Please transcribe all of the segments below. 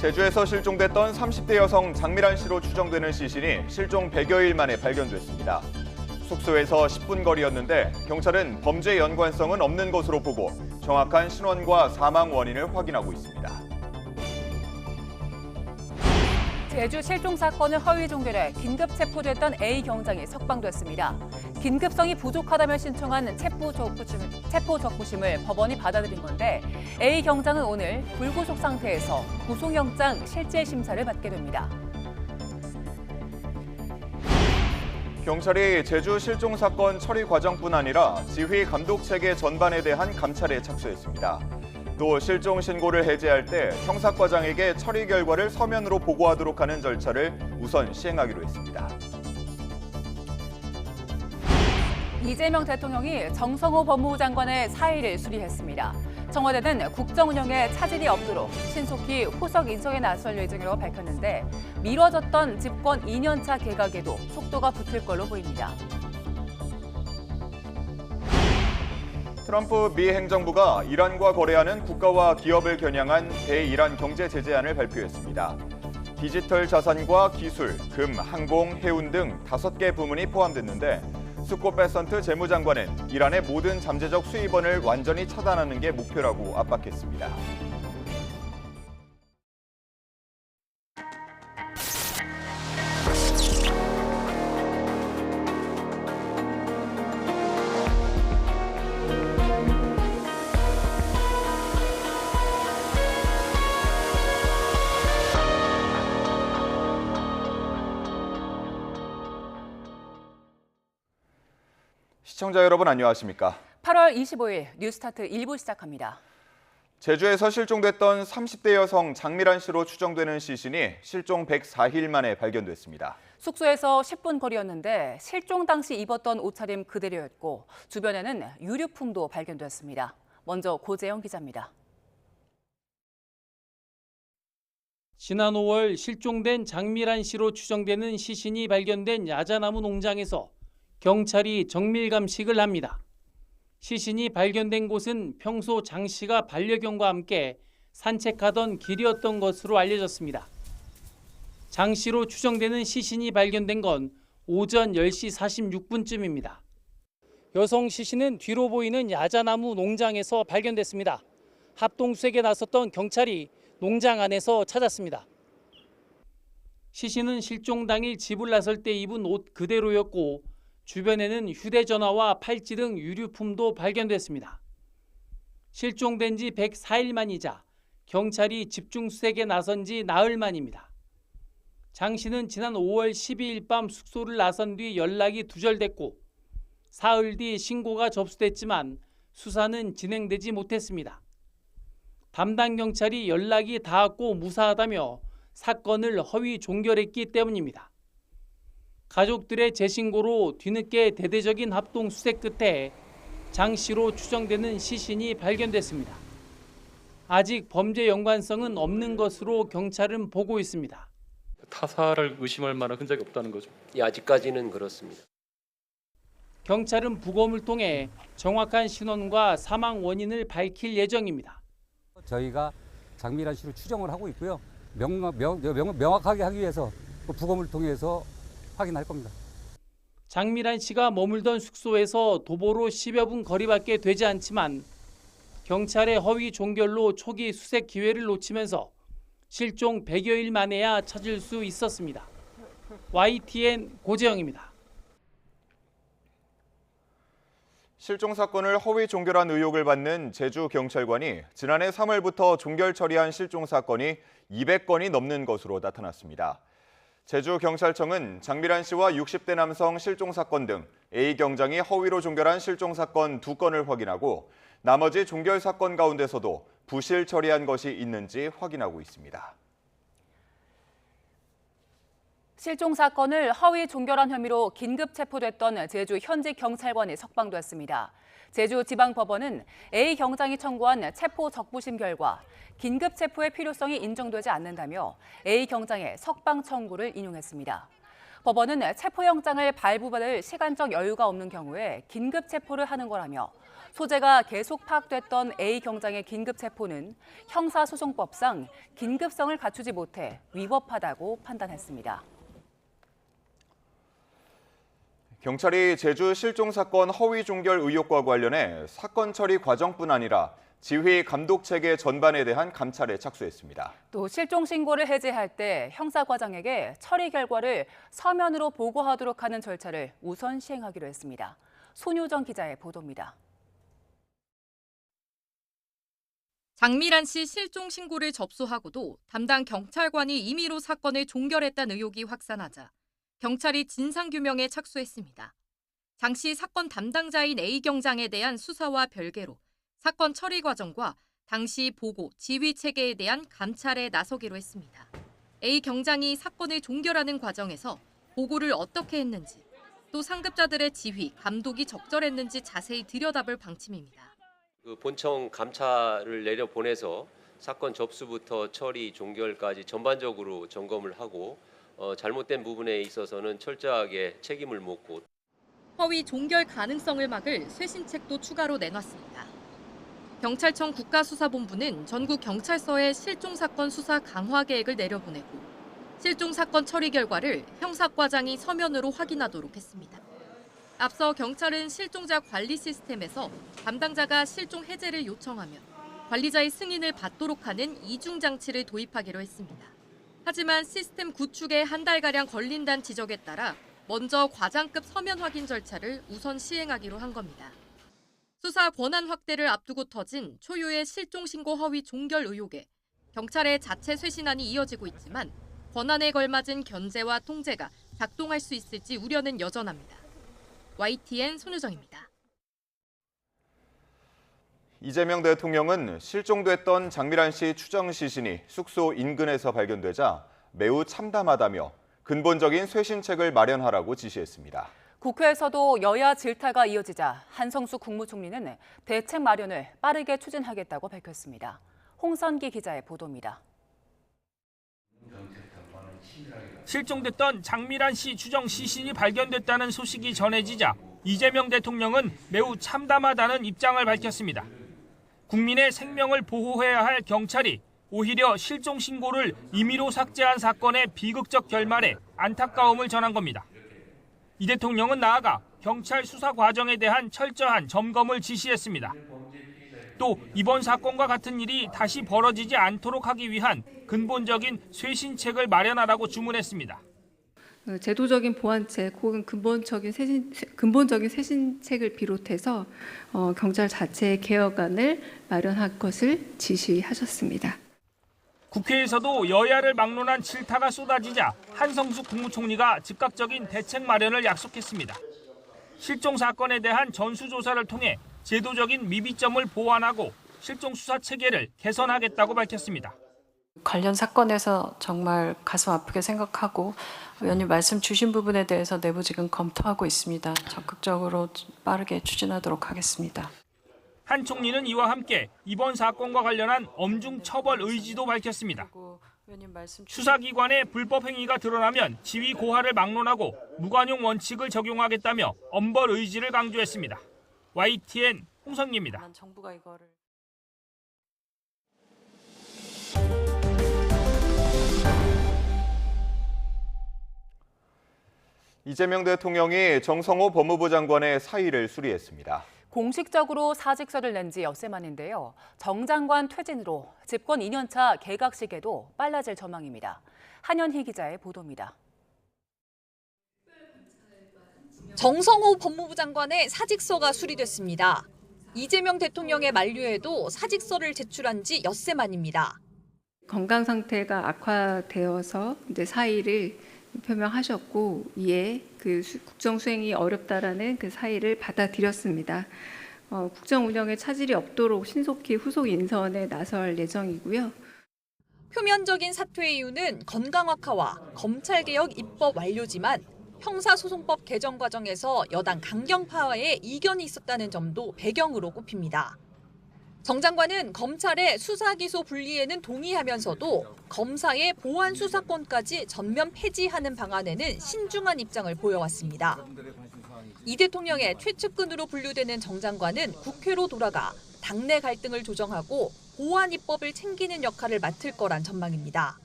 제주에서 실종됐던 30대 여성 장미란 씨로 추정되는 시신이 실종 100여일 만에 발견됐습니다. 숙소에서 10분 거리였는데 경찰은 범죄 연관성은 없는 것으로 보고 정확한 신원과 사망 원인을 확인하고 있습니다. 제주 실종 사건을 허위 종결해 긴급 체포됐던 A 경장이 석방됐습니다. 긴급성이 부족하다며 신청한 체포 적부심을 법원이 받아들인 건데 A 경장은 오늘 불구속 상태에서 구속영장 실질 심사를 받게 됩니다. 경찰이 제주 실종 사건 처리 과정뿐 아니라 지휘 감독 체계 전반에 대한 감찰에 착수했습니다. 또 실종 신고를 해제할 때 형사과장에게 처리 결과를 서면으로 보고하도록 하는 절차를 우선 시행하기로 했습니다. 이재명 대통령이 정성호 법무부 장관의 사의를 수리했습니다. 청와대는 국정 운영에 차질이 없도록 신속히 후속 인선에 나설 예정이라고 밝혔는데 미뤄졌던 집권 2년차 개각에도 속도가 붙을 걸로 보입니다. 트럼프 미 행정부가 이란과 거래하는 국가와 기업을 겨냥한 대이란 경제 제재안을 발표했습니다. 디지털 자산과 기술, 금, 항공, 해운 등 5개 부문이 포함됐는데 스콧 베선트 재무장관은 이란의 모든 잠재적 수입원을 완전히 차단하는 게 목표라고 압박했습니다. 시청자 여러분 안녕하십니까? 8월 25일 뉴스타트 1부 시작합니다. 제주에서 실종됐던 30대 여성 장미란 씨로 추정되는 시신이 실종 104일 만에 발견됐습니다. 숙소에서 10분 거리였는데 실종 당시 입었던 옷차림 그대로였고 주변에는 유류품도 발견됐습니다. 먼저 고재영 기자입니다. 지난 5월 실종된 장미란 씨로 추정되는 시신이 발견된 야자나무 농장에서 경찰이 정밀 감식을 합니다. 시신이 발견된 곳은 평소 장 씨가 반려견과 함께 산책하던 길이었던 것으로 알려졌습니다. 장 씨로 추정되는 시신이 발견된 건 오전 10시 46분쯤입니다. 여성 시신은 뒤로 보이는 야자나무 농장에서 발견됐습니다. 합동수색에 나섰던 경찰이 농장 안에서 찾았습니다. 시신은 실종 당일 집을 나설 때 입은 옷 그대로였고 주변에는 휴대전화와 팔찌 등 유류품도 발견됐습니다. 실종된 지 104일 만이자 경찰이 집중수색에 나선 지 나흘 만입니다. 장 씨는 지난 5월 12일 밤 숙소를 나선 뒤 연락이 두절됐고 사흘 뒤 신고가 접수됐지만 수사는 진행되지 못했습니다. 담당 경찰이 연락이 닿았고 무사하다며 사건을 허위 종결했기 때문입니다. 가족들의 재신고로 뒤늦게 대대적인 합동 수색 끝에 장 씨로 추정되는 시신이 발견됐습니다. 아직 범죄 연관성은 없는 것으로 경찰은 보고 있습니다. 타사를 의심할 만한 흔적이 없다는 거죠. 예, 아직까지는 그렇습니다. 경찰은 부검을 통해 정확한 신원과 사망 원인을 밝힐 예정입니다. 저희가 장미란 씨로 추정을 하고 있고요. 명확하게 하기 위해서 부검을 통해서 확인할 겁니다. 장미란 씨가 머물던 숙소에서 도보로 10여 분 거리밖에 되지 않지만 경찰의 허위 종결로 초기 수색 기회를 놓치면서 실종 100여일 만에야 찾을 수 있었습니다. YTN 고재영입니다. 실종 사건을 허위 종결한 의혹을 받는 제주 경찰관이 지난해 3월부터 종결 처리한 실종 사건이 200건이 넘는 것으로 나타났습니다. 제주경찰청은 장미란 씨와 60대 남성 실종 사건 등 A 경장이 허위로 종결한 실종 사건 2건을 확인하고 나머지 종결 사건 가운데서도 부실 처리한 것이 있는지 확인하고 있습니다. 실종 사건을 허위 종결한 혐의로 긴급 체포됐던 제주 현직 경찰관이 석방됐습니다. 제주지방법원은 A 경장이 청구한 체포 적부심 결과 긴급 체포의 필요성이 인정되지 않는다며 A 경장의 석방 청구를 인용했습니다. 법원은 체포영장을 발부받을 시간적 여유가 없는 경우에 긴급 체포를 하는 거라며 소재가 계속 파악됐던 A 경장의 긴급 체포는 형사소송법상 긴급성을 갖추지 못해 위법하다고 판단했습니다. 경찰이 제주 실종 사건 허위 종결 의혹과 관련해 사건 처리 과정뿐 아니라 지휘 감독 체계 전반에 대한 감찰에 착수했습니다. 또 실종 신고를 해제할 때 형사과장에게 처리 결과를 서면으로 보고하도록 하는 절차를 우선 시행하기로 했습니다. 손효정 기자의 보도입니다. 장미란 씨 실종 신고를 접수하고도 담당 경찰관이 임의로 사건을 종결했다는 의혹이 확산하자 경찰이 진상규명에 착수했습니다. 장 씨 사건 담당자인 A 경장에 대한 수사와 별개로 사건 처리 과정과 당시 보고, 지휘 체계에 대한 감찰에 나서기로 했습니다. A 경장이 사건을 종결하는 과정에서 보고를 어떻게 했는지, 또 상급자들의 지휘, 감독이 적절했는지 자세히 들여다볼 방침입니다. 본청 감찰을 내려보내서 사건 접수부터 처리, 종결까지 전반적으로 점검을 하고 잘못된 부분에 있어서는 철저하게 책임을 묻고 허위 종결 가능성을 막을 쇄신책도 추가로 내놨습니다. 경찰청 국가수사본부는 전국 경찰서에 실종 사건 수사 강화 계획을 내려보내고 실종 사건 처리 결과를 형사과장이 서면으로 확인하도록 했습니다. 앞서 경찰은 실종자 관리 시스템에서 담당자가 실종 해제를 요청하면 관리자의 승인을 받도록 하는 이중 장치를 도입하기로 했습니다. 하지만 시스템 구축에 한 달가량 걸린다는 지적에 따라 먼저 과장급 서면 확인 절차를 우선 시행하기로 한 겁니다. 수사 권한 확대를 앞두고 터진 초유의 실종 신고 허위 종결 의혹에 경찰의 자체 쇄신안이 이어지고 있지만 권한에 걸맞은 견제와 통제가 작동할 수 있을지 우려는 여전합니다. YTN 손효정입니다. 이재명 대통령은 실종됐던 장미란 씨 추정 시신이 숙소 인근에서 발견되자 매우 참담하다며 근본적인 쇄신책을 마련하라고 지시했습니다. 국회에서도 여야 질타가 이어지자 한성수 국무총리는 대책 마련을 빠르게 추진하겠다고 밝혔습니다. 홍선기 기자의 보도입니다. 실종됐던 장미란 씨 추정 시신이 발견됐다는 소식이 전해지자 이재명 대통령은 매우 참담하다는 입장을 밝혔습니다. 국민의 생명을 보호해야 할 경찰이 오히려 실종 신고를 임의로 삭제한 사건의 비극적 결말에 안타까움을 전한 겁니다. 이 대통령은 나아가 경찰 수사 과정에 대한 철저한 점검을 지시했습니다. 또 이번 사건과 같은 일이 다시 벌어지지 않도록 하기 위한 근본적인 쇄신책을 마련하라고 주문했습니다. 제도적인 보완책 혹은 근본적인 쇄신책을 비롯해서 경찰 자체의 개혁안을 마련할 것을 지시하셨습니다. 국회에서도 여야를 막론한 질타가 쏟아지자 한성수 국무총리가 즉각적인 대책 마련을 약속했습니다. 실종 사건에 대한 전수조사를 통해 제도적인 미비점을 보완하고 실종 수사 체계를 개선하겠다고 밝혔습니다. 관련 사건에서 정말 가슴 아프게 생각하고 의원님 말씀 주신 부분에 대해서 내부 지금 검토하고 있습니다. 적극적으로 빠르게 추진하도록 하겠습니다. 한 총리는 이와 함께 이번 사건과 관련한 엄중 처벌 의지도 밝혔습니다. 수사기관의 불법 행위가 드러나면 지위 고하를 막론하고 무관용 원칙을 적용하겠다며 엄벌 의지를 강조했습니다. YTN 홍성기입니다. 이재명 대통령이 정성호 법무부 장관의 사의를 수리했습니다. 공식적으로 사직서를 낸 지 엿새 만인데요. 정 장관 퇴진으로 집권 2년차 개각식에도 빨라질 전망입니다. 한현희 기자의 보도입니다. 정성호 법무부 장관의 사직서가 수리됐습니다. 이재명 대통령의 만류에도 사직서를 제출한 지 엿새 만입니다. 건강 상태가 악화되어서 이제 사의를 표명하셨고 이에 그 국정 수행이 어렵다라는 그 사의를 받아들였습니다. 국정 운영에 차질이 없도록 신속히 후속 인선에 나설 예정이고요. 표면적인 사퇴의 이유는 건강 악화와 검찰개혁 입법 완료지만 형사소송법 개정 과정에서 여당 강경파와의 이견이 있었다는 점도 배경으로 꼽힙니다. 정 장관은 검찰의 수사기소 분리에는 동의하면서도 검사의 보안 수사권까지 전면 폐지하는 방안에는 신중한 입장을 보여왔습니다. 이 대통령의 최측근으로 분류되는 정 장관은 국회로 돌아가 당내 갈등을 조정하고 보안 입법을 챙기는 역할을 맡을 거란 전망입니다.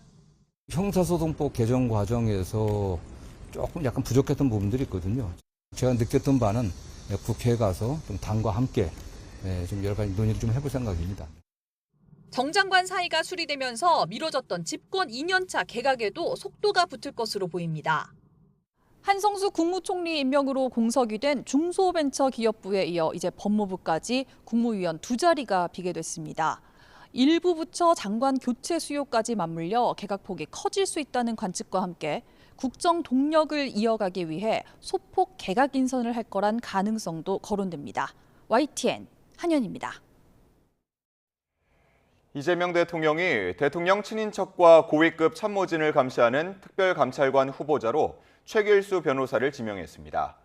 형사소송법 개정 과정에서 조금 약간 부족했던 부분들이 있거든요. 제가 느꼈던 바는 국회에 가서 좀 당과 함께 좀 여러 가지 논의를 좀 해볼 생각입니다. 정 장관 사이가 수리되면서 미뤄졌던 집권 2년차 개각에도 속도가 붙을 것으로 보입니다. 한성수 국무총리 임명으로 공석이 된 중소벤처기업부에 이어 이제 법무부까지 국무위원 2자리가 비게 됐습니다. 일부 부처 장관 교체 수요까지 맞물려 개각폭이 커질 수 있다는 관측과 함께 국정 동력을 이어가기 위해 소폭 개각 인선을 할 거란 가능성도 거론됩니다. YTN 한현입니다. 이재명 대통령이 대통령 친인척과 고위급 참모진을 감시하는 특별감찰관 후보자로 최길수 변호사를 지명했습니다.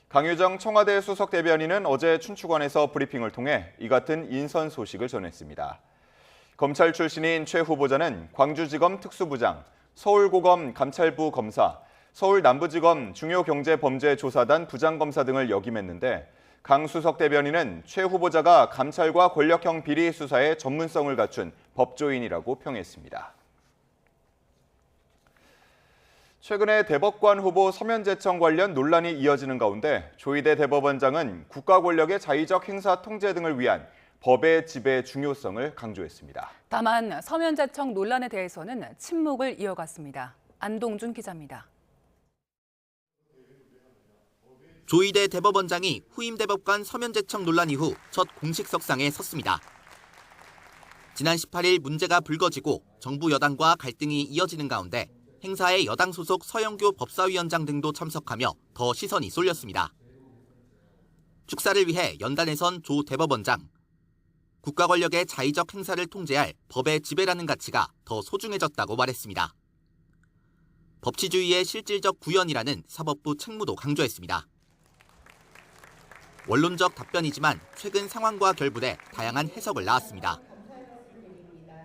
강유정 청와대 수석 대변인은 어제 춘추관에서 브리핑을 통해 이 같은 인선 소식을 전했습니다. 검찰 출신인 최 후보자는 광주지검 특수부장, 서울고검 감찰부 검사, 서울 남부지검 중요경제범죄조사단 부장검사 등을 역임했는데 강 수석 대변인은 최 후보자가 감찰과 권력형 비리 수사에 전문성을 갖춘 법조인이라고 평했습니다. 최근에 대법관 후보 서면 제청 관련 논란이 이어지는 가운데 조희대 대법원장은 국가 권력의 자의적 행사 통제 등을 위한 법의 지배의 중요성을 강조했습니다. 다만 서면 제청 논란에 대해서는 침묵을 이어갔습니다. 안동준 기자입니다. 조희대 대법원장이 후임 대법관 서면 제청 논란 이후 첫 공식 석상에 섰습니다. 지난 18일 문제가 불거지고 정부 여당과 갈등이 이어지는 가운데 행사에 여당 소속 서영교 법사위원장 등도 참석하며 더 시선이 쏠렸습니다. 축사를 위해 연단에 선 조 대법원장. 국가 권력의 자의적 행사를 통제할 법의 지배라는 가치가 더 소중해졌다고 말했습니다. 법치주의의 실질적 구현이라는 사법부 책무도 강조했습니다. 원론적 답변이지만 최근 상황과 결부돼 다양한 해석을 낳았습니다.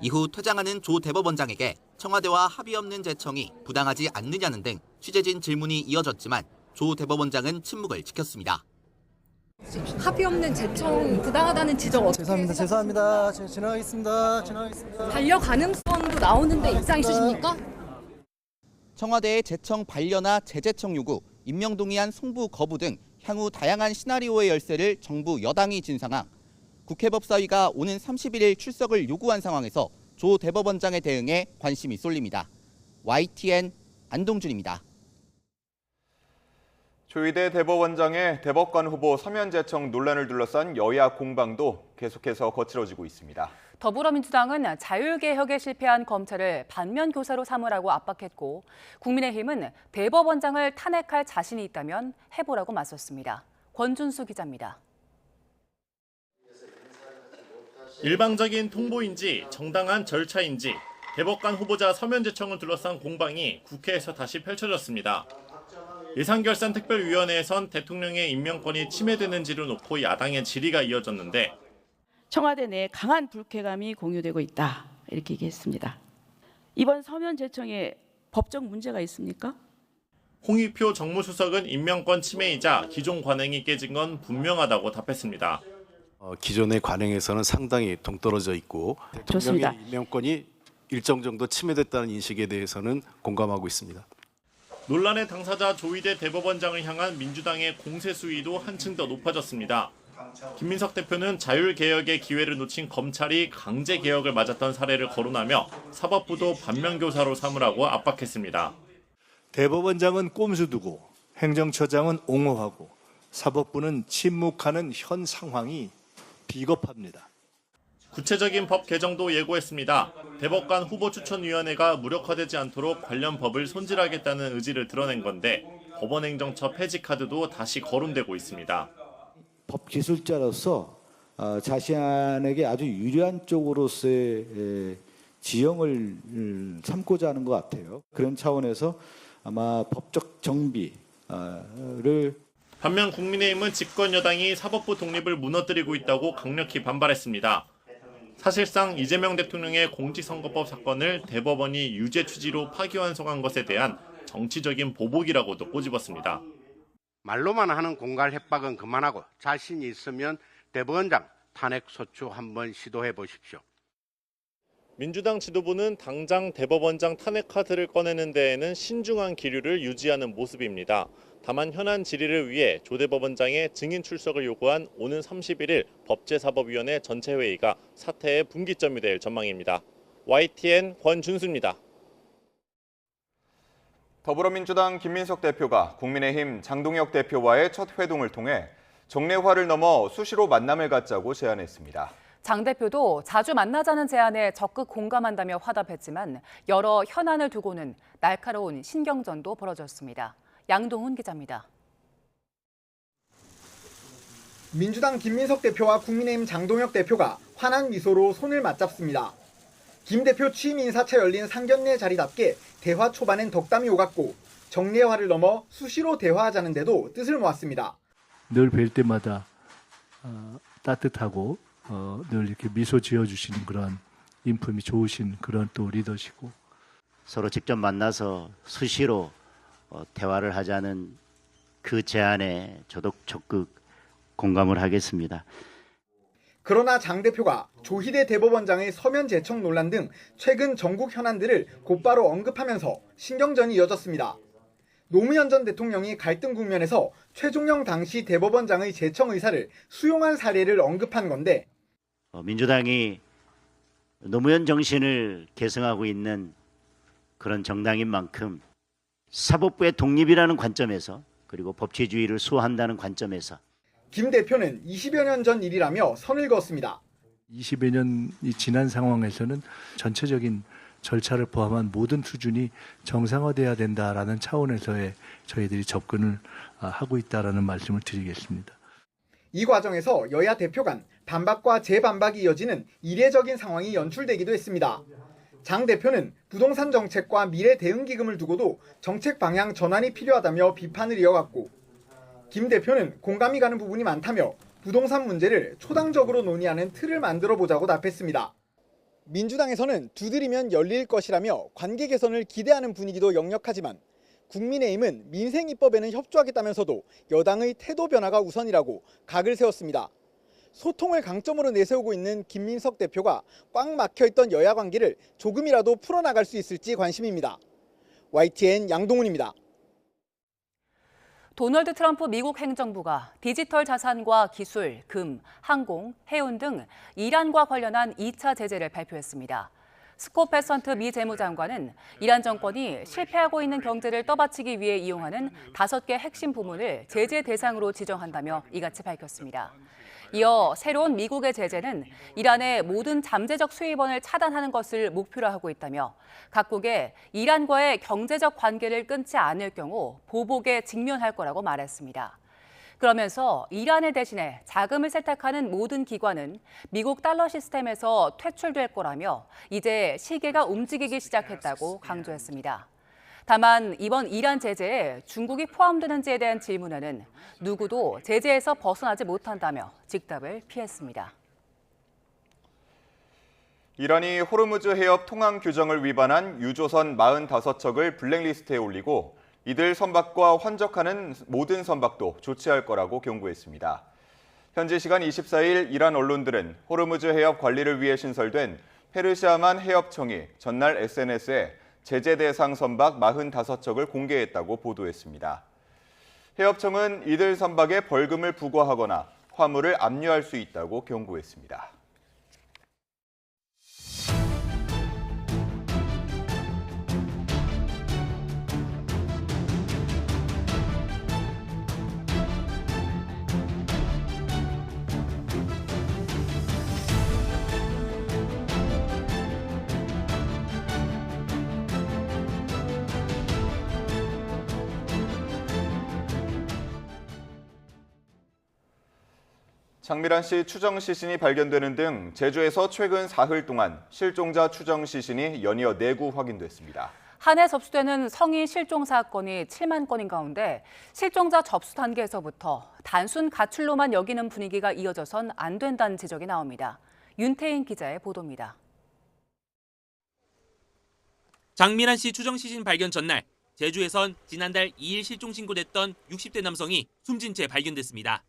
이후 퇴장하는 조 대법원장에게 청와대와 합의 없는 제청이 부당하지 않느냐는 등 취재진 질문이 이어졌지만 조 대법원장은 침묵을 지켰습니다. 합의 없는 제청 부당하다는 지적 어떻게 죄송합니다. 지나가겠습니다. 반려 가능성도 나오는데 입장 있으십니까? 청와대의 제청 반려나 재제청 요구, 임명 동의안 송부 거부 등 향후 다양한 시나리오의 열쇠를 정부 여당이 쥔 상황. 국회법사위가 오는 31일 출석을 요구한 상황에서 조 대법원장의 대응에 관심이 쏠립니다. YTN 안동준입니다. 조희대 대법원장의 대법관 후보 서면 제청 논란을 둘러싼 여야 공방도 계속해서 거칠어지고 있습니다. 더불어민주당은 자율개혁에 실패한 검찰을 반면교사로 삼으라고 압박했고 국민의힘은 대법원장을 탄핵할 자신이 있다면 해보라고 맞섰습니다. 권준수 기자입니다. 일방적인 통보인지 정당한 절차인지 대법관 후보자 서면 제청을 둘러싼 공방이 국회에서 다시 펼쳐졌습니다. 예산결산특별위원회에선 대통령의 임명권이 침해되는지를 놓고 야당의 질의가 이어졌는데 청와대 내에 강한 불쾌감이 공유되고 있다 이렇게 얘기했습니다. 이번 서면 제청에 법적 문제가 있습니까? 홍익표 정무수석은 임명권 침해이자 기존 관행이 깨진 건 분명하다고 답했습니다. 기존의 관행에서는 상당히 동떨어져 있고 대통령의 좋습니다. 임명권이 일정 정도 침해됐다는 인식에 대해서는 공감하고 있습니다. 논란의 당사자 조희대 대법원장을 향한 민주당의 공세 수위도 한층 더 높아졌습니다. 김민석 대표는 자율개혁의 기회를 놓친 검찰이 강제개혁을 맞았던 사례를 거론하며 사법부도 반면교사로 삼으라고 압박했습니다. 대법원장은 꼼수 두고 행정처장은 옹호하고 사법부는 침묵하는 현 상황이 비겁합니다. 구체적인 법 개정도 예고했습니다. 대법관 후보추천위원회가 무력화되지 않도록 관련 법을 손질하겠다는 의지를 드러낸 건데 법원행정처 폐지 카드도 다시 거론되고 있습니다. 법 기술자로서 자신에게 아주 유리한 쪽으로서의 지형을 삼고자 하는 것 같아요. 그런 차원에서 아마 법적 정비를 반면 국민의힘은 집권 여당이 사법부 독립을 무너뜨리고 있다고 강력히 반발했습니다. 사실상 이재명 대통령의 공직선거법 사건을 대법원이 유죄 취지로 파기환송한 것에 대한 정치적인 보복이라고도 꼬집었습니다. 말로만 하는 공갈 협박은 그만하고 자신이 있으면 대법원장 탄핵 소추 한번 시도해 보십시오. 민주당 지도부는 당장 대법원장 탄핵 카드를 꺼내는 데에는 신중한 기류를 유지하는 모습입니다. 다만 현안 질의를 위해 조 대법원장의 증인 출석을 요구한 오는 31일 법제사법위원회 전체 회의가 사태의 분기점이 될 전망입니다. YTN 권준수입니다. 더불어민주당 김민석 대표가 국민의힘 장동혁 대표와의 첫 회동을 통해 정례화를 넘어 수시로 만남을 갖자고 제안했습니다. 장 대표도 자주 만나자는 제안에 적극 공감한다며 화답했지만 여러 현안을 두고는 날카로운 신경전도 벌어졌습니다. 양동훈 기자입니다. 민주당 김민석 대표와 국민의힘 장동혁 대표가 환한 미소로 손을 맞잡습니다. 김 대표 취임 인사차 열린 상견례 자리답게 대화 초반엔 덕담이 오갔고 정례화를 넘어 수시로 대화하자는 데도 뜻을 모았습니다. 늘 뵐 때마다 따뜻하고 늘 이렇게 미소 지어주시는 그런 인품이 좋으신 그런 또 리더시고 서로 직접 만나서 수시로 대화를 하자는 그 제안에 저도 적극 공감을 하겠습니다. 그러나 장 대표가 조희대 대법원장의 서면 제청 논란 등 최근 전국 현안들을 곧바로 언급하면서 신경전이 이어졌습니다. 노무현 전 대통령이 갈등 국면에서 최종영 당시 대법원장의 제청 의사를 수용한 사례를 언급한 건데 민주당이 노무현 정신을 계승하고 있는 그런 정당인 만큼 사법부의 독립이라는 관점에서 그리고 법치주의를 수호한다는 관점에서 김 대표는 20여 년 전 일이라며 선을 그었습니다. 20여 년이 지난 상황에서는 전체적인 절차를 포함한 모든 수준이 정상화돼야 된다라는 차원에서의 저희들이 접근을 하고 있다라는 말씀을 드리겠습니다. 이 과정에서 여야 대표 간 반박과 재반박이 이어지는 이례적인 상황이 연출되기도 했습니다. 장 대표는 부동산 정책과 미래 대응 기금을 두고도 정책 방향 전환이 필요하다며 비판을 이어갔고 김 대표는 공감이 가는 부분이 많다며 부동산 문제를 초당적으로 논의하는 틀을 만들어 보자고 답했습니다. 민주당에서는 두드리면 열릴 것이라며 관계 개선을 기대하는 분위기도 역력하지만 국민의힘은 민생 입법에는 협조하겠다면서도 여당의 태도 변화가 우선이라고 각을 세웠습니다. 소통을 강점으로 내세우고 있는 김민석 대표가 꽉 막혀있던 여야 관계를 조금이라도 풀어나갈 수 있을지 관심입니다. YTN 양동훈입니다. 도널드 트럼프 미국 행정부가 디지털 자산과 기술, 금, 항공, 해운 등 이란과 관련한 2차 제재를 발표했습니다. 스콧 베선트 미 재무장관은 이란 정권이 실패하고 있는 경제를 떠받치기 위해 이용하는 5개 핵심 부문을 제재 대상으로 지정한다며 이같이 밝혔습니다. 이어 새로운 미국의 제재는 이란의 모든 잠재적 수입원을 차단하는 것을 목표로 하고 있다며 각국의 이란과의 경제적 관계를 끊지 않을 경우 보복에 직면할 거라고 말했습니다. 그러면서 이란을 대신해 자금을 세탁하는 모든 기관은 미국 달러 시스템에서 퇴출될 거라며 이제 시계가 움직이기 시작했다고 강조했습니다. 다만 이번 이란 제재에 중국이 포함되는지에 대한 질문에는 누구도 제재에서 벗어나지 못한다며 직답을 피했습니다. 이란이 호르무즈 해협 통항 규정을 위반한 유조선 45척을 블랙리스트에 올리고 이들 선박과 환적하는 모든 선박도 조치할 거라고 경고했습니다. 현지 시간 24일 이란 언론들은 호르무즈 해협 관리를 위해 신설된 페르시아만 해협청이 전날 SNS에 제재 대상 선박 45척을 공개했다고 보도했습니다. 해협청은 이들 선박에 벌금을 부과하거나 화물을 압류할 수 있다고 경고했습니다. 장미란 씨 추정 시신이 발견되는 등 제주에서 최근 사흘 동안 실종자 추정 시신이 연이어 4구 확인됐습니다. 한 해 접수되는 성인 실종 사건이 7만 건인 가운데 실종자 접수 단계에서부터 단순 가출로만 여기는 분위기가 이어져선 안 된다는 지적이 나옵니다. 윤태인 기자의 보도입니다. 장미란 씨 추정 시신 발견 전날 제주에선 지난달 2일 실종 신고됐던 60대 남성이 숨진 채 발견됐습니다.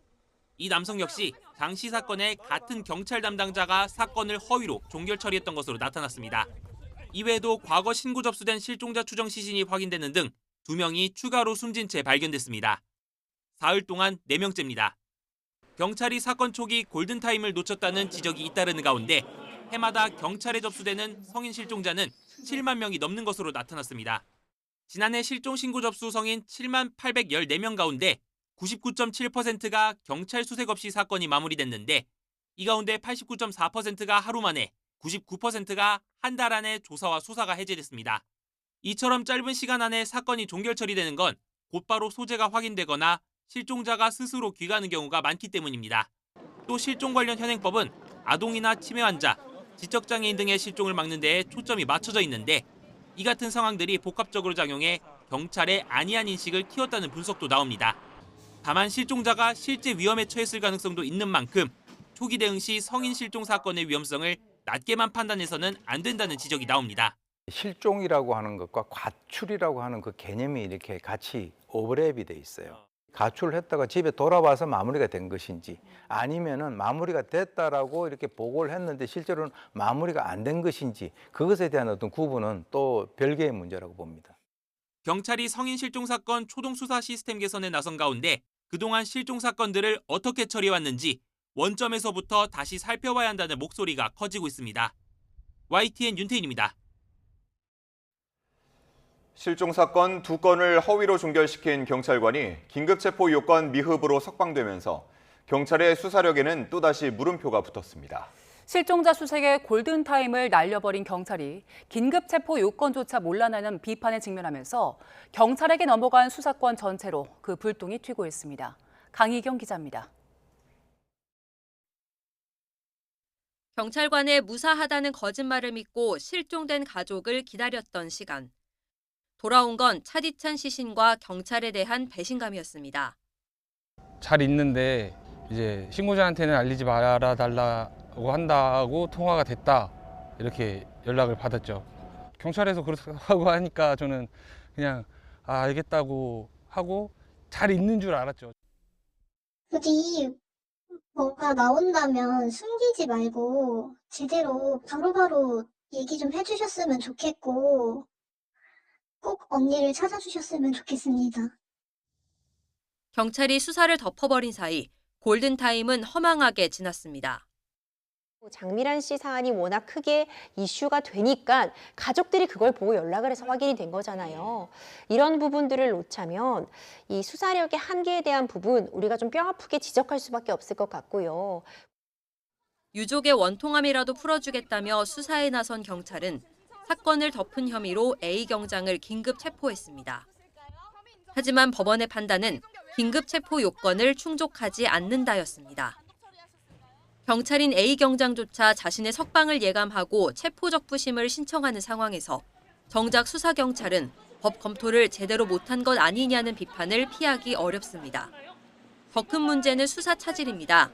이 남성 역시 당시 사건의 같은 경찰 담당자가 사건을 허위로 종결 처리했던 것으로 나타났습니다. 이외에도 과거 신고 접수된 실종자 추정 시신이 확인되는 등 2명이 추가로 숨진 채 발견됐습니다. 사흘 동안 4명째입니다. 경찰이 사건 초기 골든타임을 놓쳤다는 지적이 잇따르는 가운데 해마다 경찰에 접수되는 성인 실종자는 7만 명이 넘는 것으로 나타났습니다. 지난해 실종 신고 접수 성인 7만 814명 가운데 99.7%가 경찰 수색 없이 사건이 마무리됐는데 이 가운데 89.4%가 하루 만에, 99%가 한 달 안에 조사와 수사가 해제됐습니다. 이처럼 짧은 시간 안에 사건이 종결 처리되는 건 곧바로 소재가 확인되거나 실종자가 스스로 귀가하는 경우가 많기 때문입니다. 또 실종 관련 현행법은 아동이나 치매 환자, 지적장애인 등의 실종을 막는 데에 초점이 맞춰져 있는데 이 같은 상황들이 복합적으로 작용해 경찰의 안이한 인식을 키웠다는 분석도 나옵니다. 다만 실종자가 실제 위험에 처했을 가능성도 있는 만큼 초기 대응 시 성인 실종 사건의 위험성을 낮게만 판단해서는 안 된다는 지적이 나옵니다. 실종이라고 하는 것과 가출이라고 하는 그 개념이 이렇게 같이 오버랩이 돼 있어요. 가출을 했다가 집에 돌아와서 마무리가 된 것인지 아니면은 마무리가 됐다라고 이렇게 보고를 했는데 실제로는 마무리가 안 된 것인지 그것에 대한 어떤 구분은 또 별개의 문제라고 봅니다. 경찰이 성인 실종 사건 초동 수사 시스템 개선에 나선 가운데 그동안 실종 사건들을 어떻게 처리해왔는지 원점에서부터 다시 살펴봐야 한다는 목소리가 커지고 있습니다. YTN 윤태인입니다. 실종 사건 2건을 허위로 종결시킨 경찰관이 긴급체포 요건 미흡으로 석방되면서 경찰의 수사력에는 또다시 물음표가 붙었습니다. 실종자 수색에 골든타임을 날려버린 경찰이 긴급체포 요건조차 몰라내는 비판에 직면하면서 경찰에게 넘어간 수사권 전체로 그 불똥이 튀고 있습니다. 강희경 기자입니다. 경찰관의 무사하다는 거짓말을 믿고 실종된 가족을 기다렸던 시간. 돌아온 건 차디찬 시신과 경찰에 대한 배신감이었습니다. 잘 있는데 이제 신고자한테는 알리지 말아 달라고 한다고 통화가 됐다 이렇게 연락을 받았죠. 경찰에서 그렇다고 하니까 저는 그냥 알겠다고 하고 잘 있는 줄 알았죠. 굳이 뭐가 나온다면 숨기지 말고 제대로 바로바로 얘기 좀 해주셨으면 좋겠고 꼭 언니를 찾아주셨으면 좋겠습니다. 경찰이 수사를 덮어버린 사이 골든타임은 허망하게 지났습니다. 장미란 씨 사안이 워낙 크게 이슈가 되니까 가족들이 그걸 보고 연락을 해서 확인이 된 거잖아요. 이런 부분들을 놓자면 이 수사력의 한계에 대한 부분 우리가 좀 뼈아프게 지적할 수밖에 없을 것 같고요. 유족의 원통함이라도 풀어주겠다며 수사에 나선 경찰은 사건을 덮은 혐의로 A 경장을 긴급 체포했습니다. 하지만 법원의 판단은 긴급 체포 요건을 충족하지 않는다였습니다. 경찰인 A 경장조차 자신의 석방을 예감하고 체포적부심을 신청하는 상황에서 정작 수사경찰은 법 검토를 제대로 못한 것 아니냐는 비판을 피하기 어렵습니다. 더 큰 문제는 수사 차질입니다.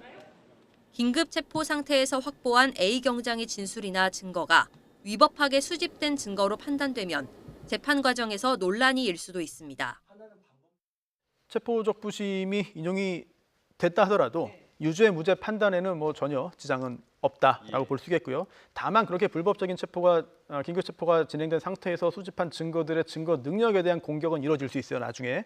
긴급 체포 상태에서 확보한 A 경장의 진술이나 증거가 위법하게 수집된 증거로 판단되면 재판 과정에서 논란이 일 수도 있습니다. 체포적 부심이 인용이 됐다 하더라도 유죄 무죄 판단에는 전혀 지장은 없다라고 볼 수 있겠고요. 다만 그렇게 불법적인 긴급 체포가 진행된 상태에서 수집한 증거들의 증거 능력에 대한 공격은 이루어질 수 있어요. 나중에.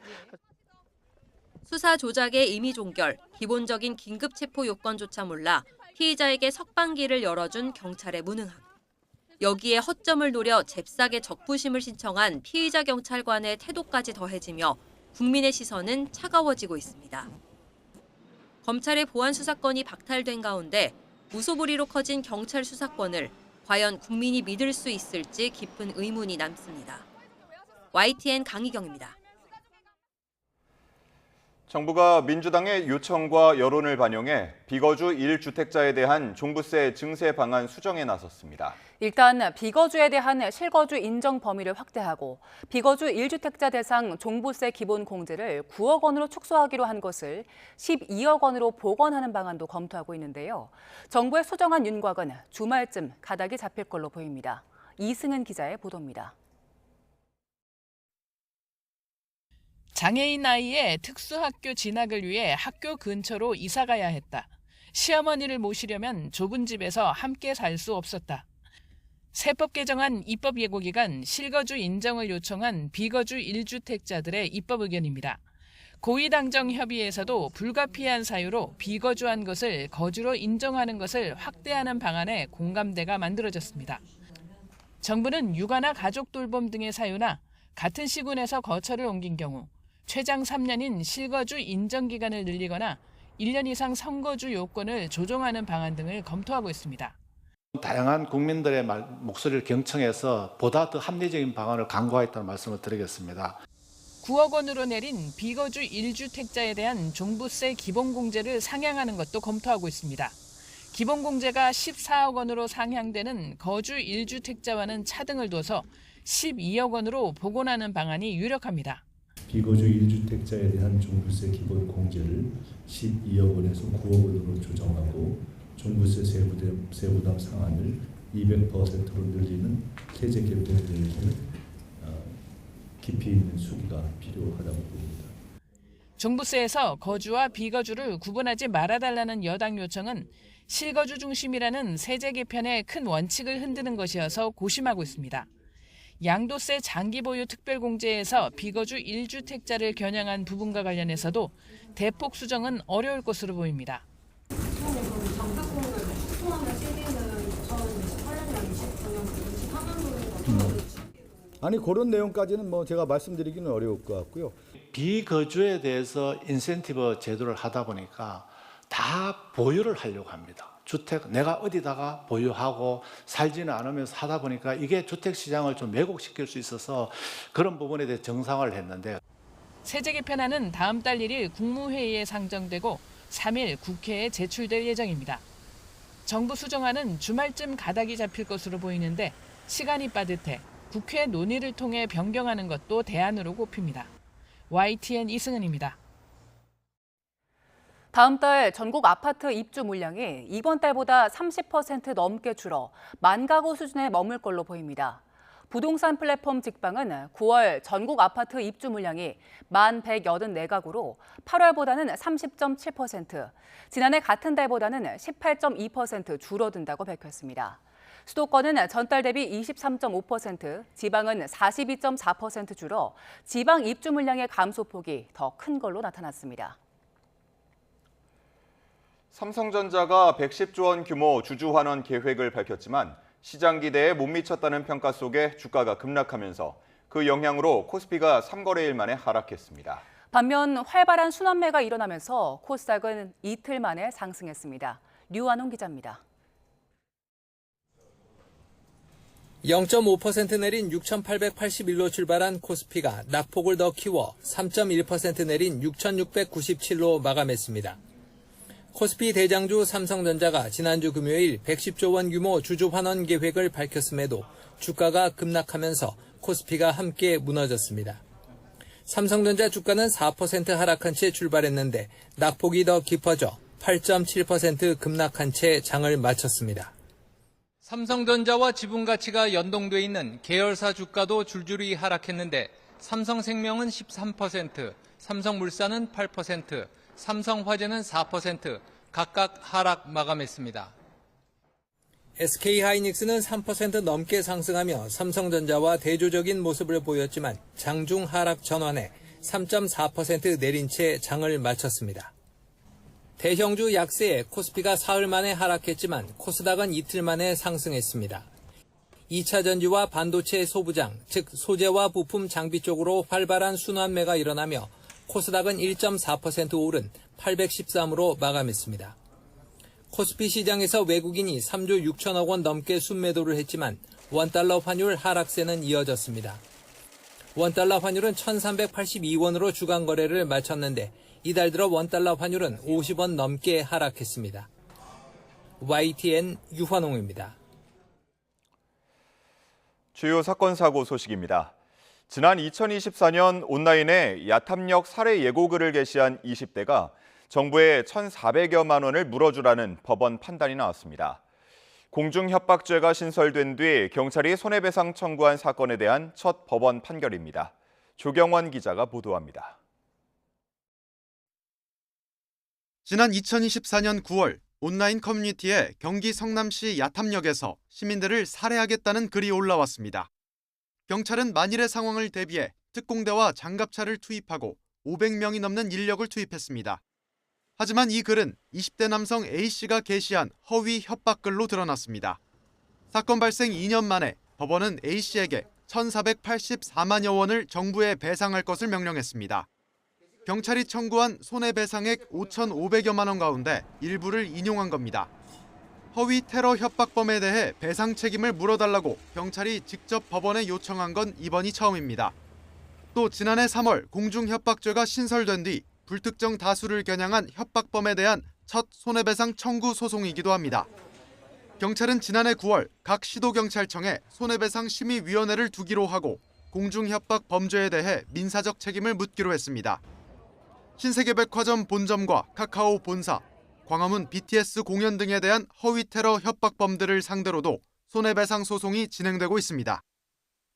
수사 조작의 임의 종결, 기본적인 긴급 체포 요건조차 몰라 피의자에게 석방기를 열어준 경찰의 무능함. 여기에 허점을 노려 잽싸게 적부심을 신청한 피의자 경찰관의 태도까지 더해지며 국민의 시선은 차가워지고 있습니다. 검찰의 보안 수사권이 박탈된 가운데 무소불위로 커진 경찰 수사권을 과연 국민이 믿을 수 있을지 깊은 의문이 남습니다. YTN 강희경입니다. 정부가 민주당의 요청과 여론을 반영해 비거주 1주택자에 대한 종부세 증세 방안 수정에 나섰습니다. 일단 비거주에 대한 실거주 인정 범위를 확대하고 비거주 1주택자 대상 종부세 기본 공제를 9억 원으로 축소하기로 한 것을 12억 원으로 복원하는 방안도 검토하고 있는데요. 정부의 수정안 윤곽은 주말쯤 가닥이 잡힐 걸로 보입니다. 이승은 기자의 보도입니다. 장애인 아이의 특수학교 진학을 위해 학교 근처로 이사 가야 했다. 시어머니를 모시려면 좁은 집에서 함께 살 수 없었다. 세법 개정안 입법 예고 기간 실거주 인정을 요청한 비거주 1주택자들의 입법 의견입니다. 고위당정협의회에서도 불가피한 사유로 비거주한 것을 거주로 인정하는 것을 확대하는 방안에 공감대가 만들어졌습니다. 정부는 육아나 가족 돌봄 등의 사유나 같은 시군에서 거처를 옮긴 경우 최장 3년인 실거주 인정 기간을 늘리거나 1년 이상 선거주 요건을 조정하는 방안 등을 검토하고 있습니다. 다양한 국민들의 목소리를 경청해서 보다 더 합리적인 방안을 강구하겠다는 말씀을 드리겠습니다. 9억 원으로 내린 비거주 1주택자에 대한 종부세 기본공제를 상향하는 것도 검토하고 있습니다. 기본공제가 14억 원으로 상향되는 거주 1주택자와는 차등을 둬서 12억 원으로 복원하는 방안이 유력합니다. 비거주 1주택자에 대한 종부세 기본 공제를 12억 원에서 9억 원으로 조정하고 종부세 세부담 상한을 200%로 늘리는 세제 개편을 깊이 있는 수기가 필요하다고 봅니다. 종부세에서 거주와 비거주를 구분하지 말아달라는 여당 요청은 실거주 중심이라는 세제 개편의 큰 원칙을 흔드는 것이어서 고심하고 있습니다. 양도세 장기 보유 특별공제에서 비거주 1주택자를 겨냥한 부분과 관련해서도 대폭 수정은 어려울 것으로 보입니다. 아니 그런 내용까지는 뭐 제가 말씀드리기는 어려울 것 같고요. 비거주에 대해서 인센티브 제도를 하다 보니까 다 보유를 하려고 합니다. 주택 내가 어디다가 보유하고 살지는 않으면서 하다 보니까 이게 주택 시장을 좀 왜곡시킬 수 있어서 그런 부분에 대해 정상화를 했는데 세제 개편안은 다음 달 1일 국무회의에 상정되고 3일 국회에 제출될 예정입니다. 정부 수정안은 주말쯤 가닥이 잡힐 것으로 보이는데 시간이 빠듯해 국회 논의를 통해 변경하는 것도 대안으로 꼽힙니다. YTN 이승은입니다. 다음 달 전국 아파트 입주 물량이 이번 달보다 30% 넘게 줄어 10,000가구 수준에 머물 걸로 보입니다. 부동산 플랫폼 직방은 9월 전국 아파트 입주 물량이 1,184가구로 8월보다는 30.7%, 지난해 같은 달보다는 18.2% 줄어든다고 밝혔습니다. 수도권은 전달 대비 23.5%, 지방은 42.4% 줄어 지방 입주 물량의 감소폭이 더 큰 걸로 나타났습니다. 삼성전자가 110조 원 규모 주주 환원 계획을 밝혔지만 시장 기대에 못 미쳤다는 평가 속에 주가가 급락하면서 그 영향으로 코스피가 3거래일 만에 하락했습니다. 반면 활발한 순환매가 일어나면서 코스닥은 이틀 만에 상승했습니다. 류한홍 기자입니다. 0.5% 내린 6,881로 출발한 코스피가 낙폭을 더 키워 3.1% 내린 6,697로 마감했습니다. 코스피 대장주 삼성전자가 지난주 금요일 110조 원 규모 주주 환원 계획을 밝혔음에도 주가가 급락하면서 코스피가 함께 무너졌습니다. 삼성전자 주가는 4% 하락한 채 출발했는데 낙폭이 더 깊어져 8.7% 급락한 채 장을 마쳤습니다. 삼성전자와 지분 가치가 연동돼 있는 계열사 주가도 줄줄이 하락했는데 삼성생명은 13%, 삼성물산은 8%, 삼성화재는 4% 각각 하락 마감했습니다. SK하이닉스는 3% 넘게 상승하며 삼성전자와 대조적인 모습을 보였지만 장중 하락 전환에 3.4% 내린 채 장을 마쳤습니다. 대형주 약세에 코스피가 사흘 만에 하락했지만 코스닥은 이틀 만에 상승했습니다. 2차 전지와 반도체 소부장, 즉 소재와 부품 장비 쪽으로 활발한 순환매가 일어나며 코스닥은 1.4% 오른 813으로 마감했습니다. 코스피 시장에서 외국인이 3조 6천억 원 넘게 순매도를 했지만 원달러 환율 하락세는 이어졌습니다. 원달러 환율은 1,382원으로 주간 거래를 마쳤는데 이달 들어 원달러 환율은 50원 넘게 하락했습니다. YTN 유환홍입니다. 주요 사건 사고 소식입니다. 지난 2024년 온라인에 야탐력 살해 예고글을 게시한 20대가 정부에 1,400여만 원을 물어주라는 법원 판단이 나왔습니다. 공중협박죄가 신설된 뒤 경찰이 손해배상 청구한 사건에 대한 첫 법원 판결입니다. 조경원 기자가 보도합니다. 지난 2024년 9월 온라인 커뮤니티에 경기 성남시 야탐역에서 시민들을 살해하겠다는 글이 올라왔습니다. 경찰은 만일의 상황을 대비해 특공대와 장갑차를 투입하고 500명이 넘는 인력을 투입했습니다. 하지만 이 글은 20대 남성 A씨가 게시한 허위 협박글로 드러났습니다. 사건 발생 2년 만에 법원은 A씨에게 1,484만여 원을 정부에 배상할 것을 명령했습니다. 경찰이 청구한 손해배상액 5,500여만 원 가운데 일부를 인용한 겁니다. 허위 테러 협박범에 대해 배상 책임을 물어달라고 경찰이 직접 법원에 요청한 건 이번이 처음입니다. 또 지난해 3월 공중협박죄가 신설된 뒤 불특정 다수를 겨냥한 협박범에 대한 첫 손해배상 청구 소송이기도 합니다. 경찰은 지난해 9월 각 시도경찰청에 손해배상 심의위원회를 두기로 하고 공중협박 범죄에 대해 민사적 책임을 묻기로 했습니다. 신세계백화점 본점과 카카오 본사, 광화문 BTS 공연 등에 대한 허위 테러 협박범들을 상대로도 손해배상 소송이 진행되고 있습니다.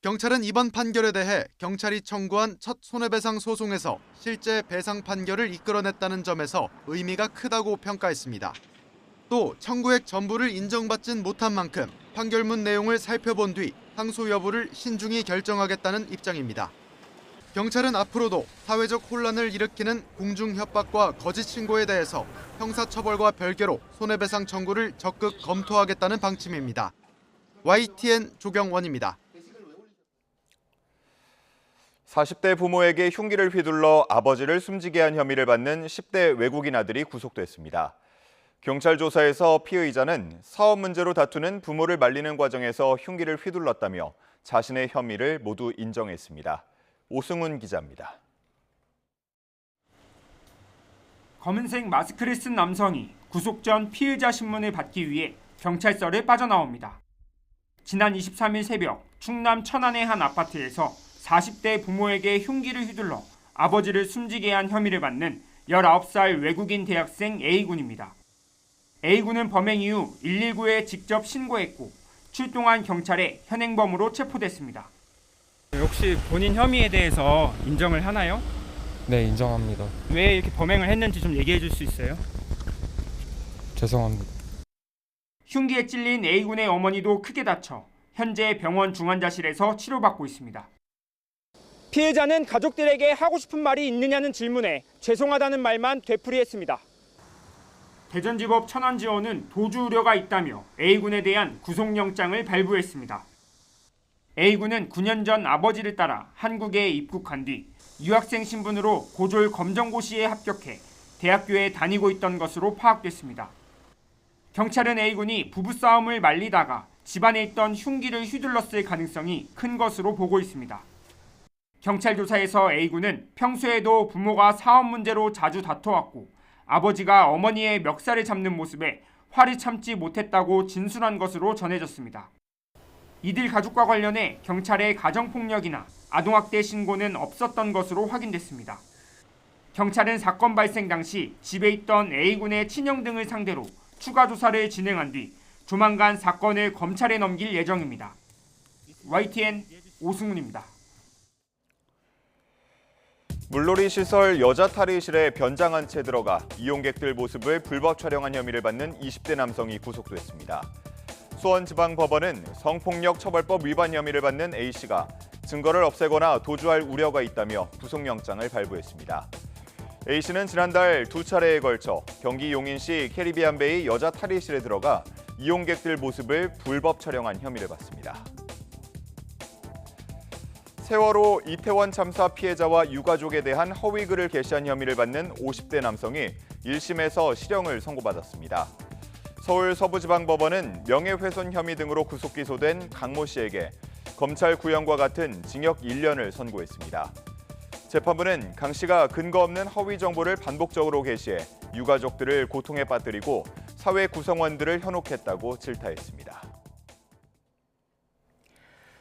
경찰은 이번 판결에 대해 경찰이 청구한 첫 손해배상 소송에서 실제 배상 판결을 이끌어냈다는 점에서 의미가 크다고 평가했습니다. 또 청구액 전부를 인정받진 못한 만큼 판결문 내용을 살펴본 뒤 항소 여부를 신중히 결정하겠다는 입장입니다. 경찰은 앞으로도 사회적 혼란을 일으키는 공중협박과 거짓 신고에 대해서 형사처벌과 별개로 손해배상 청구를 적극 검토하겠다는 방침입니다. YTN 조경원입니다. 40대 부모에게 흉기를 휘둘러 아버지를 숨지게 한 혐의를 받는 10대 외국인 아들이 구속됐습니다. 경찰 조사에서 피의자는 사업 문제로 다투는 부모를 말리는 과정에서 흉기를 휘둘렀다며 자신의 혐의를 모두 인정했습니다. 오승훈 기자입니다. 검은색 마스크를 쓴 남성이 구속 전 피의자 신문을 받기 위해 경찰서를 빠져나옵니다. 지난 23일 새벽 충남 천안의 한 아파트에서 40대 부모에게 흉기를 휘둘러 아버지를 숨지게 한 혐의를 받는 19살 외국인 대학생 A군입니다. A군은 범행 이후 119에 직접 신고했고 출동한 경찰에 현행범으로 체포됐습니다. 혹시 본인 혐의에 대해서 인정을 하나요? 네, 인정합니다. 왜 이렇게 범행을 했는지 좀 얘기해 줄 수 있어요? 죄송합니다. 흉기에 찔린 A군의 어머니도 크게 다쳐 현재 병원 중환자실에서 치료받고 있습니다. 피해자는 가족들에게 하고 싶은 말이 있느냐는 질문에 죄송하다는 말만 되풀이했습니다. 대전지법 천안지원은 도주 우려가 있다며 A군에 대한 구속영장을 발부했습니다. A군은 9년 전 아버지를 따라 한국에 입국한 뒤 유학생 신분으로 고졸 검정고시에 합격해 대학교에 다니고 있던 것으로 파악됐습니다. 경찰은 A군이 부부싸움을 말리다가 집안에 있던 흉기를 휘둘렀을 가능성이 큰 것으로 보고 있습니다. 경찰 조사에서 A군은 평소에도 부모가 사업 문제로 자주 다퉈왔고 아버지가 어머니의 멱살을 잡는 모습에 화를 참지 못했다고 진술한 것으로 전해졌습니다. 이들 가족과 관련해 경찰에 가정폭력이나 아동학대 신고는 없었던 것으로 확인됐습니다. 경찰은 사건 발생 당시 집에 있던 A군의 친형 등을 상대로 추가 조사를 진행한 뒤 조만간 사건을 검찰에 넘길 예정입니다. YTN 오승훈입니다. 물놀이 시설 여자 탈의실에 변장한 채 들어가 이용객들 모습을 불법 촬영한 혐의를 받는 20대 남성이 구속됐습니다. 수원지방법원은 성폭력 처벌법 위반 혐의를 받는 A씨가 증거를 없애거나 도주할 우려가 있다며 구속영장을 발부했습니다. A씨는 지난달 2차례에 걸쳐 경기 용인시 캐리비안베이 여자 탈의실에 들어가 이용객들 모습을 불법 촬영한 혐의를 받습니다. 세월호 이태원 참사 피해자와 유가족에 대한 허위글을 게시한 혐의를 받는 50대 남성이 1심에서 실형을 선고받았습니다. 서울 서부지방법원은 명예훼손 혐의 등으로 구속 기소된 강모 씨에게 검찰 구형과 같은 징역 1년을 선고했습니다. 재판부는 강 씨가 근거 없는 허위 정보를 반복적으로 게시해 유가족들을 고통에 빠뜨리고 사회 구성원들을 현혹했다고 질타했습니다.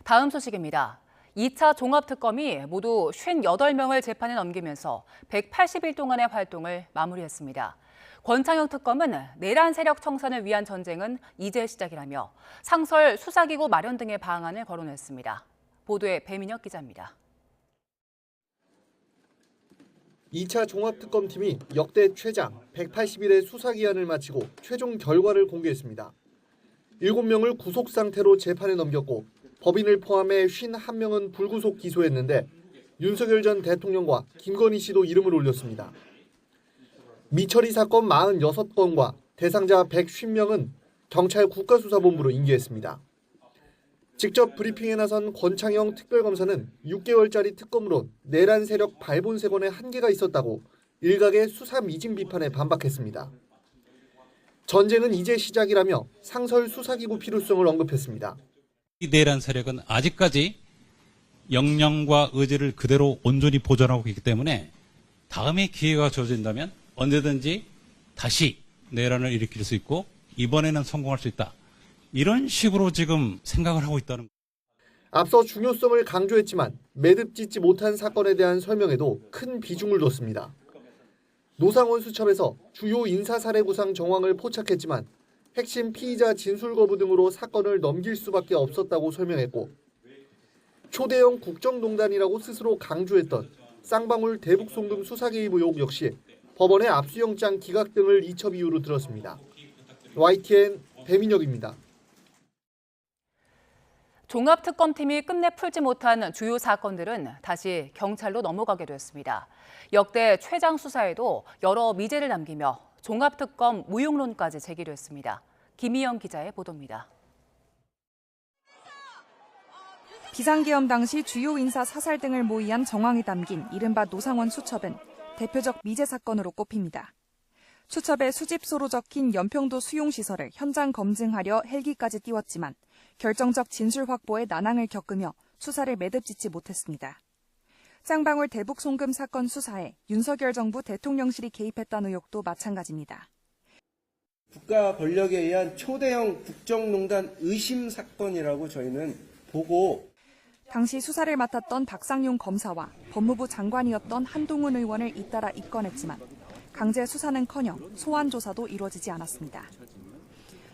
다음 소식입니다. 2차 종합특검이 모두 58명을 재판에 넘기면서 180일 동안의 활동을 마무리했습니다. 권창형 특검은 내란 세력 청산을 위한 전쟁은 이제 시작이라며 상설 수사기구 마련 등의 방안을 거론했습니다. 보도에 배민혁 기자입니다. 2차 종합특검팀이 역대 최장 180일의 수사기한을 마치고 최종 결과를 공개했습니다. 7명을 구속 상태로 재판에 넘겼고 법인을 포함해 51명은 불구속 기소했는데 윤석열 전 대통령과 김건희 씨도 이름을 올렸습니다. 미처리 사건 46건과 대상자 150명은 경찰 국가수사본부로 인계했습니다. 직접 브리핑에 나선 권창영 특별검사는 6개월짜리 특검으론 내란 세력 발본색원에 한계가 있었다고 일각의 수사 미진 비판에 반박했습니다. 전쟁은 이제 시작이라며 상설 수사기구 필요성을 언급했습니다. 이 내란 세력은 아직까지 역량과 의지를 그대로 온전히 보존하고 있기 때문에 다음에 기회가 주어진다면 언제든지 다시 내란을 일으킬 수 있고 이번에는 성공할 수 있다. 이런 식으로 지금 생각을 하고 있다는. 앞서 중요성을 강조했지만 매듭 짓지 못한 사건에 대한 설명에도 큰 비중을 뒀습니다. 노상원 수첩에서 주요 인사 사례 구상 정황을 포착했지만 핵심 피의자 진술 거부 등으로 사건을 넘길 수밖에 없었다고 설명했고 초대형 국정농단이라고 스스로 강조했던 쌍방울 대북송금 수사 개입 의혹 역시 법원의 압수영장 기각 등을 이첩 이유로 들었습니다. YTN 배민혁입니다. 종합특검팀이 끝내 풀지 못한 주요 사건들은 다시 경찰로 넘어가게 됐습니다. 역대 최장 수사에도 여러 미제를 남기며 종합특검 무용론까지 제기됐습니다. 김희영 기자의 보도입니다. 비상계엄 당시 주요 인사 사살 등을 모의한 정황이 담긴 이른바 노상원 수첩은 대표적 미제 사건으로 꼽힙니다. 수첩에 수집소로 적힌 연평도 수용시설을 현장 검증하려 헬기까지 띄웠지만 결정적 진술 확보에 난항을 겪으며 수사를 매듭짓지 못했습니다. 쌍방울 대북 송금 사건 수사에 윤석열 정부 대통령실이 개입했다는 의혹도 마찬가지입니다. 국가 권력에 의한 초대형 국정농단 의심 사건이라고 저희는 보고 당시 수사를 맡았던 박상용 검사와 법무부 장관이었던 한동훈 의원을 잇따라 입건했지만 강제 수사는커녕 소환 조사도 이루어지지 않았습니다.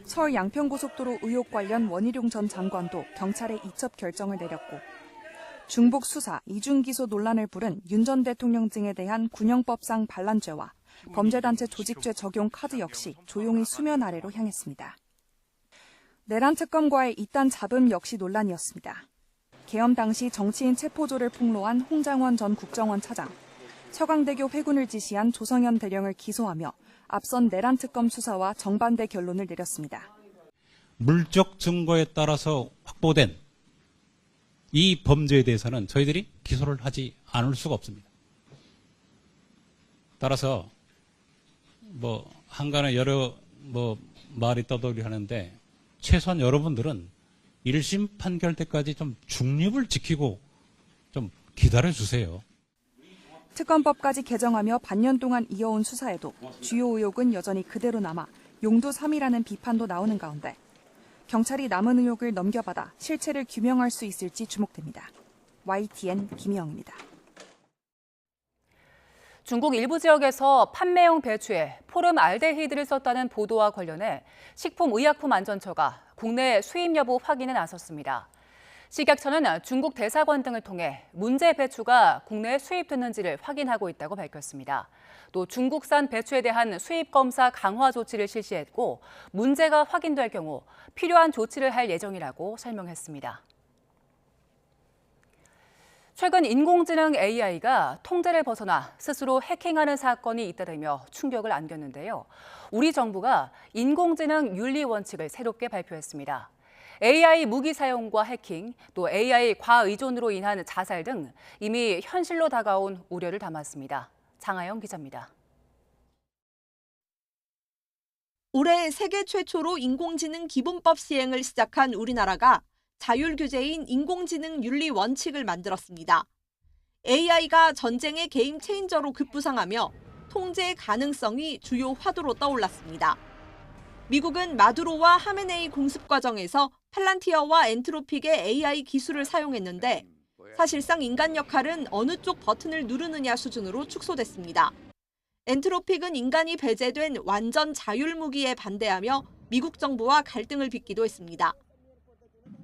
서울 양평고속도로 의혹 관련 원희룡 전 장관도 경찰에 이첩 결정을 내렸고 중복 수사, 이중기소 논란을 부른 윤 전 대통령 등에 대한 군형법상 반란죄와 범죄단체 조직죄 적용 카드 역시 조용히 수면 아래로 향했습니다. 내란 특검과의 이딴 잡음 역시 논란이었습니다. 계엄 당시 정치인 체포조를 폭로한 홍장원 전 국정원 차장, 서강대교 회군을 지시한 조성현 대령을 기소하며 앞선 내란 특검 수사와 정반대 결론을 내렸습니다. 물적 증거에 따라서 확보된 이 범죄에 대해서는 저희들이 기소를 하지 않을 수가 없습니다. 따라서 한간에 여러 말이 떠돌이 하는데 최소한 여러분들은 1심 판결 때까지 좀 중립을 지키고 좀 기다려 주세요. 특검법까지 개정하며 반년 동안 이어온 수사에도 주요 의혹은 여전히 그대로 남아 용두삼이라는 비판도 나오는 가운데 경찰이 남은 의혹을 넘겨받아 실체를 규명할 수 있을지 주목됩니다. YTN 김희영입니다. 중국 일부 지역에서 판매용 배추에 포름알데히드를 썼다는 보도와 관련해 식품의약품안전처가 국내 수입 여부 확인에 나섰습니다. 식약처는 중국 대사관 등을 통해 문제 배추가 국내에 수입됐는지를 확인하고 있다고 밝혔습니다. 또 중국산 배추에 대한 수입 검사 강화 조치를 실시했고 문제가 확인될 경우 필요한 조치를 할 예정이라고 설명했습니다. 최근 인공지능 AI가 통제를 벗어나 스스로 해킹하는 사건이 잇따르며 충격을 안겼는데요. 우리 정부가 인공지능 윤리 원칙을 새롭게 발표했습니다. AI 무기 사용과 해킹, 또 AI 과의존으로 인한 자살 등 이미 현실로 다가온 우려를 담았습니다. 장하영 기자입니다. 올해 세계 최초로 인공지능 기본법 시행을 시작한 우리나라가 자율규제인 인공지능 윤리 원칙을 만들었습니다. AI가 전쟁의 게임 체인저로 급부상하며 통제 가능성이 주요 화두로 떠올랐습니다. 미국은 마두로와 하메네이 공습 과정에서 팔란티어와 엔트로픽의 AI 기술을 사용했는데 사실상 인간 역할은 어느 쪽 버튼을 누르느냐 수준으로 축소됐습니다. 엔트로픽은 인간이 배제된 완전 자율 무기에 반대하며 미국 정부와 갈등을 빚기도 했습니다.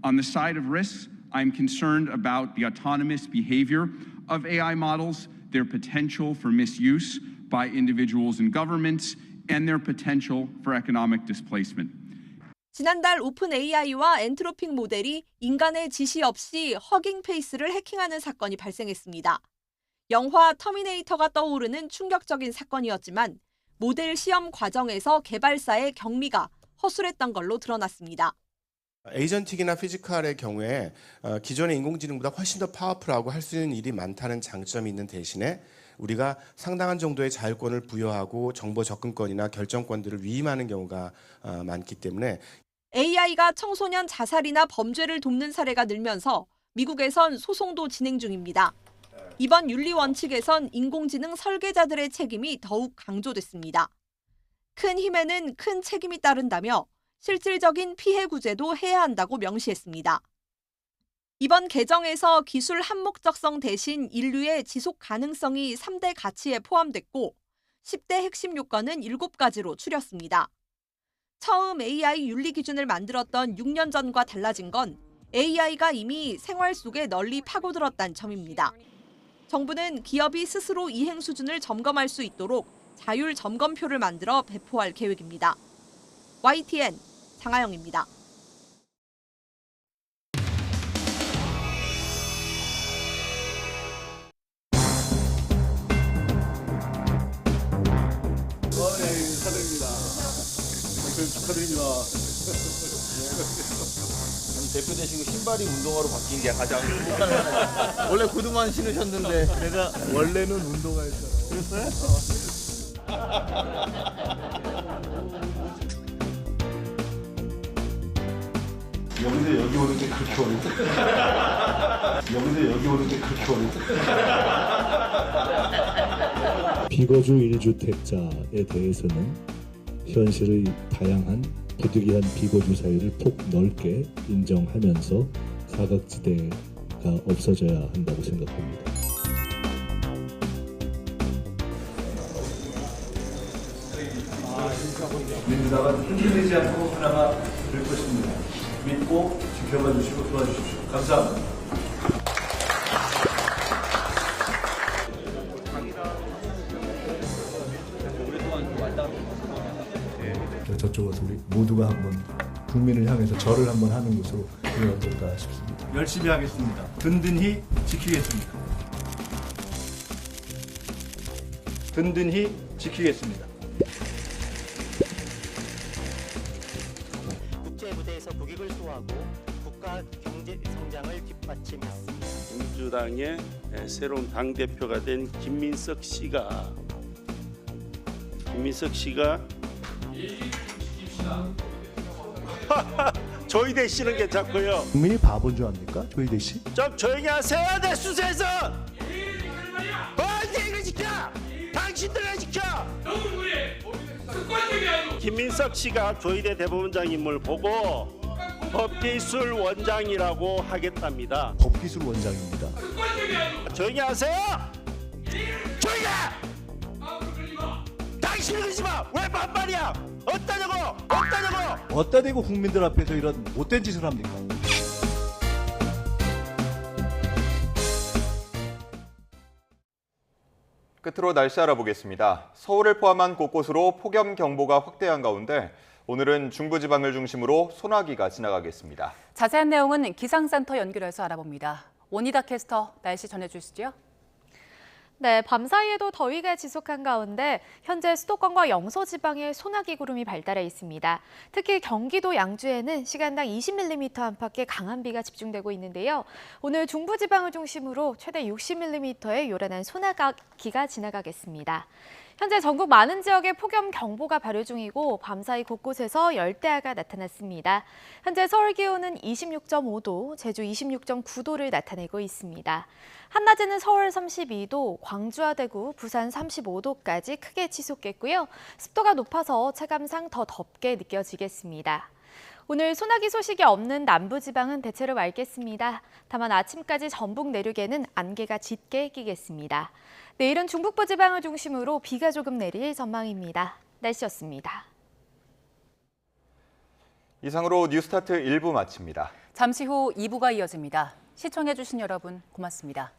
On the side of risks, I'm concerned about the autonomous behavior of AI models their potential for misuse by individuals and governments, and their potential for economic displacement. 지난달 오픈 AI와 엔트로픽 모델이 인간의 지시 없이 허깅 페이스를 해킹하는 사건이 발생했습니다. 영화 터미네이터가 떠오르는 충격적인 사건이었지만 모델 시험 과정에서 개발사의 경미가 허술했던 걸로 드러났습니다. 에이전틱이나 피지컬의 경우에 기존의 인공지능보다 훨씬 더 파워풀하고 할 수 있는 일이 많다는 장점이 있는 대신에 우리가 상당한 정도의 자율권을 부여하고 정보 접근권이나 결정권들을 위임하는 경우가 많기 때문에 AI가 청소년 자살이나 범죄를 돕는 사례가 늘면서 미국에선 소송도 진행 중입니다. 이번 윤리 원칙에선 인공지능 설계자들의 책임이 더욱 강조됐습니다. 큰 힘에는 큰 책임이 따른다며 실질적인 피해 구제도 해야 한다고 명시했습니다. 이번 개정에서 기술 한목적성 대신 인류의 지속 가능성이 3대 가치에 포함됐고 10대 핵심 요건은 7가지로 추렸습니다. 처음 AI 윤리 기준을 만들었던 6년 전과 달라진 건 AI가 이미 생활 속에 널리 파고들었다는 점입니다. 정부는 기업이 스스로 이행 수준을 점검할 수 있도록 자율 점검표를 만들어 배포할 계획입니다. YTN 장하영입니다. 축하드립니다. 대표 되시고 신발이 운동화로 바뀐 게 가장 원래 구두만 신으셨는데 내가 원래는 운동화였잖아. 그랬어요? 여기서 여기 오는 게 그렇게 어렵다. 여기서 여기 오는 게 그렇게 어렵다. 비거주 1주택자에 대해서는 현실의 다양한 부득이한 비거주 사유를 폭 넓게 인정하면서 사각지대가 없어져야 한다고 생각합니다. 민주당은 흔들리지 않고 하나가 될 것입니다. 믿고 지켜봐 주시고 도와주십시오. 감사합니다. 저쪽 와서 우리 모두가 한번 국민을 향해서 절을 한번 하는 것으로 되면 어떨까 싶습니다. 열심히 하겠습니다. 든든히 지키겠습니다. 든든히 지키겠습니다. 국제 무대에서 국익을 수호하고 국가 경제 성장을 뒷받침했습니다. 민주당의 새로운 당대표가 된 김민석 씨가 조희대 씨는 괜찮고요. 국민이 바본 줄 압니까? 조희대 씨? 좀 조용히 하세요. 내 수사에서 언제 지켜? 당신들을 지켜. 김민석 씨가 조희대 대법원장님을 보고 법기술 원장이라고 하겠답니다. 법기술 원장입니다. 조용히 하세요. 조용히 해. 당신은 그러지 마. 왜 반말이야? 어떠냐고? 어디다 대고 국민들 앞에서 이런 못된 짓을 합니까? 끝으로 날씨 알아보겠습니다. 서울을 포함한 곳곳으로 폭염 경보가 확대한 가운데 오늘은 중부지방을 중심으로 소나기가 지나가겠습니다. 자세한 내용은 기상센터 연결해서 알아봅니다. 원희다 캐스터, 날씨 전해주시죠. 네, 밤사이에도 더위가 지속한 가운데 현재 수도권과 영서 지방에 소나기 구름이 발달해 있습니다. 특히 경기도 양주에는 시간당 20mm 안팎의 강한 비가 집중되고 있는데요. 오늘 중부 지방을 중심으로 최대 60mm의 요란한 소나기가 지나가겠습니다. 현재 전국 많은 지역에 폭염 경보가 발효 중이고 밤사이 곳곳에서 열대야가 나타났습니다. 현재 서울 기온은 26.5도, 제주 26.9도를 나타내고 있습니다. 한낮에는 서울 32도, 광주와 대구, 부산 35도까지 크게 치솟겠고요. 습도가 높아서 체감상 더 덥게 느껴지겠습니다. 오늘 소나기 소식이 없는 남부지방은 대체로 맑겠습니다. 다만 아침까지 전북 내륙에는 안개가 짙게 끼겠습니다. 내일은 중북부 지방을 중심으로 비가 조금 내릴 전망입니다. 날씨였습니다. 이상으로 뉴스타트 1부 마칩니다. 잠시 후 2부가 이어집니다. 시청해주신 여러분 고맙습니다.